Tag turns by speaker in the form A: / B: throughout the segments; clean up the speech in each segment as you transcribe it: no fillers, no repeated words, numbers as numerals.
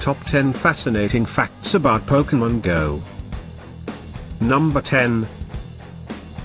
A: Top 10 Fascinating Facts About Pokemon Go. Number 10.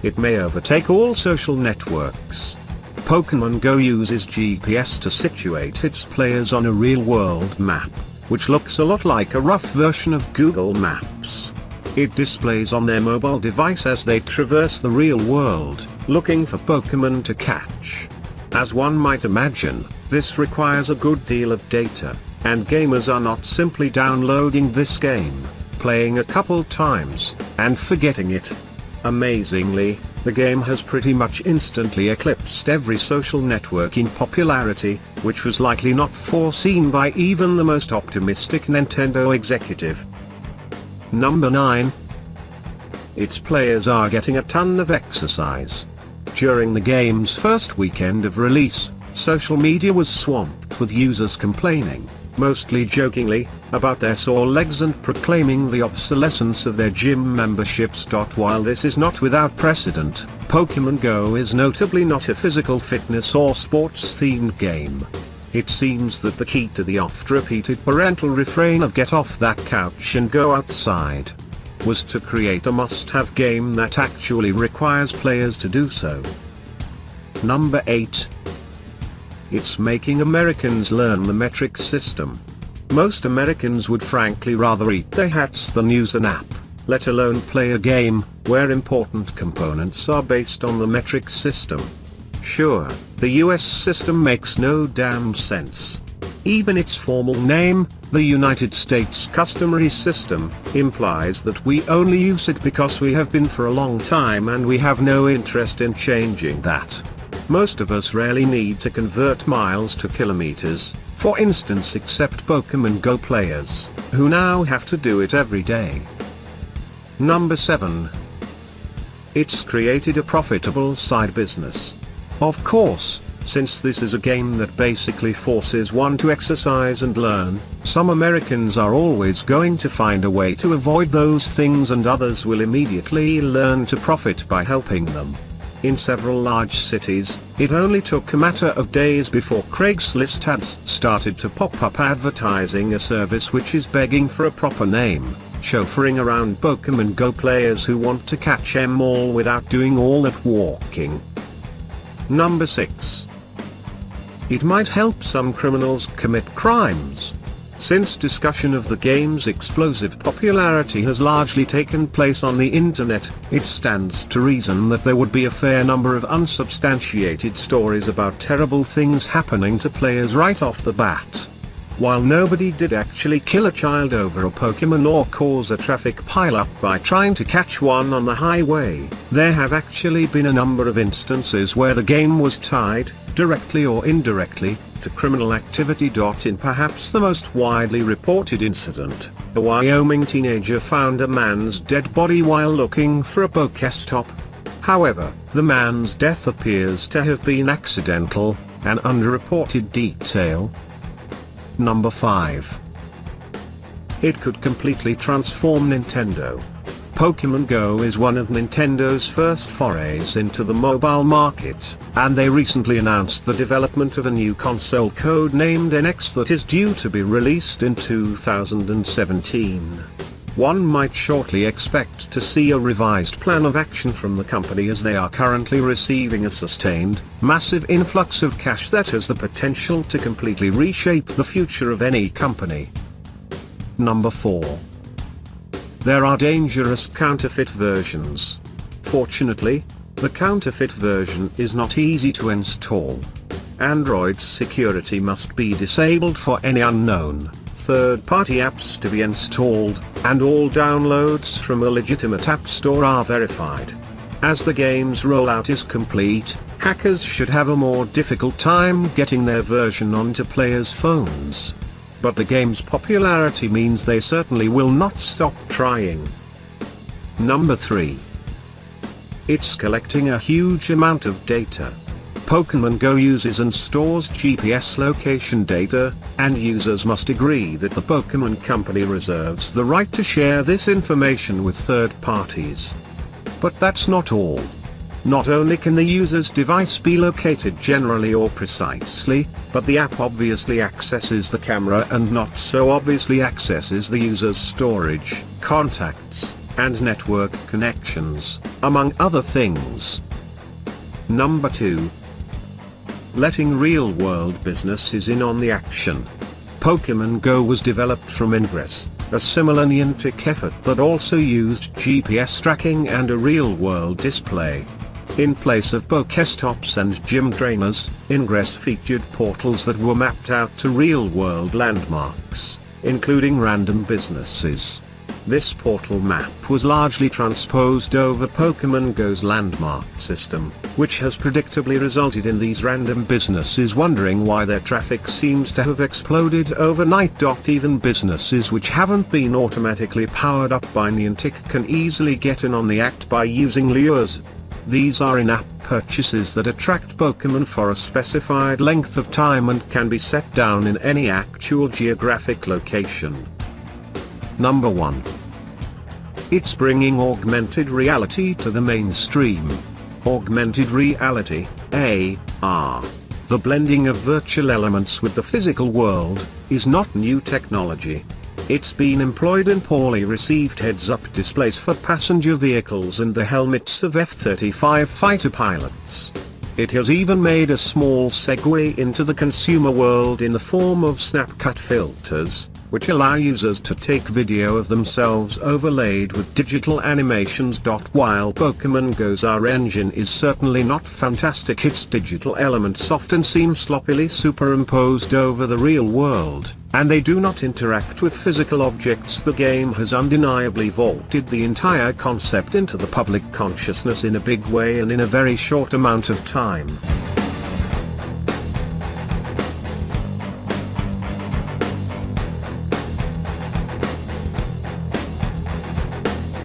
A: It may overtake all social networks. Pokemon Go uses GPS to situate its players on a real-world map, which looks a lot like a rough version of Google Maps. It displays on their mobile device as they traverse the real world, looking for Pokemon to catch. As one might imagine, this requires a good deal of data, and gamers are not simply downloading this game, playing a couple times, and forgetting it. Amazingly, the game has pretty much instantly eclipsed every social network in popularity, which was likely not foreseen by even the most optimistic Nintendo executive. Number 9. Its players are getting a ton of exercise. During the game's first weekend of release, social media was swamped with users complaining, mostly jokingly, about their sore legs and proclaiming the obsolescence of their gym memberships. While this is not without precedent, Pokemon Go is notably not a physical fitness or sports-themed game. It seems that the key to the oft-repeated parental refrain of "get off that couch and go outside" was to create a must-have game that actually requires players to do so. Number 8. It's making Americans learn the metric system. Most Americans would frankly rather eat their hats than use an app, let alone play a game, where important components are based on the metric system. Sure, the US system makes no damn sense. Even its formal name, the United States Customary System, implies that we only use it because we have been for a long time and we have no interest in changing that. Most of us rarely need to convert miles to kilometers, for instance, except Pokemon Go players, who now have to do it every day. Number 7. It's created a profitable side business. Of course, since this is a game that basically forces one to exercise and learn, some Americans are always going to find a way to avoid those things, and others will immediately learn to profit by helping them. In several large cities, it only took a matter of days before Craigslist ads started to pop up advertising a service which is begging for a proper name, chauffeuring around Pokemon Go players who want to catch them all without doing all that walking. Number 6. It might help some criminals commit crimes. Since discussion of the game's explosive popularity has largely taken place on the internet, it stands to reason that there would be a fair number of unsubstantiated stories about terrible things happening to players right off the bat. While nobody did actually kill a child over a Pokemon or cause a traffic pileup by trying to catch one on the highway, there have actually been a number of instances where the game was tied, directly or indirectly, to criminal activity. In perhaps the most widely reported incident, a Wyoming teenager found a man's dead body while looking for a Pokestop. However, the man's death appears to have been accidental, an underreported detail. Number 5. It could completely transform Nintendo. Pokemon Go is one of Nintendo's first forays into the mobile market, and they recently announced the development of a new console codenamed NX that is due to be released in 2017. One might shortly expect to see a revised plan of action from the company, as they are currently receiving a sustained, massive influx of cash that has the potential to completely reshape the future of any company. Number 4. There are dangerous counterfeit versions. Fortunately, the counterfeit version is not easy to install. Android's security must be disabled for any unknown, third-party apps to be installed, and all downloads from a legitimate app store are verified. As the game's rollout is complete, hackers should have a more difficult time getting their version onto players' phones. But the game's popularity means they certainly will not stop trying. Number 3. It's collecting a huge amount of data. Pokemon Go uses and stores GPS location data, and users must agree that the Pokemon Company reserves the right to share this information with third parties. But that's not all. Not only can the user's device be located generally or precisely, but the app obviously accesses the camera and not so obviously accesses the user's storage, contacts, and network connections, among other things. Number 2. Letting real-world businesses in on the action. Pokemon Go was developed from Ingress, a similar Niantic effort that also used GPS tracking and a real-world display. In place of Pokestops and gym trainers, Ingress featured portals that were mapped out to real-world landmarks, including random businesses. This portal map was largely transposed over Pokemon Go's landmark system, which has predictably resulted in these random businesses wondering why their traffic seems to have exploded overnight. Even businesses which haven't been automatically powered up by Niantic can easily get in on the act by using lures. These are in-app purchases that attract Pokemon for a specified length of time and can be set down in any actual geographic location. Number 1. It's bringing augmented reality to the mainstream. Augmented reality, AR, the blending of virtual elements with the physical world, is not new technology. It's been employed in poorly received heads-up displays for passenger vehicles and the helmets of F-35 fighter pilots. It has even made a small segue into the consumer world in the form of snapcut filters, which allow users to take video of themselves overlaid with digital animations. While Pokemon Go's AR engine is certainly not fantastic, its digital elements often seem sloppily superimposed over the real world, and they do not interact with physical objects. The game has undeniably vaulted the entire concept into the public consciousness in a big way and in a very short amount of time.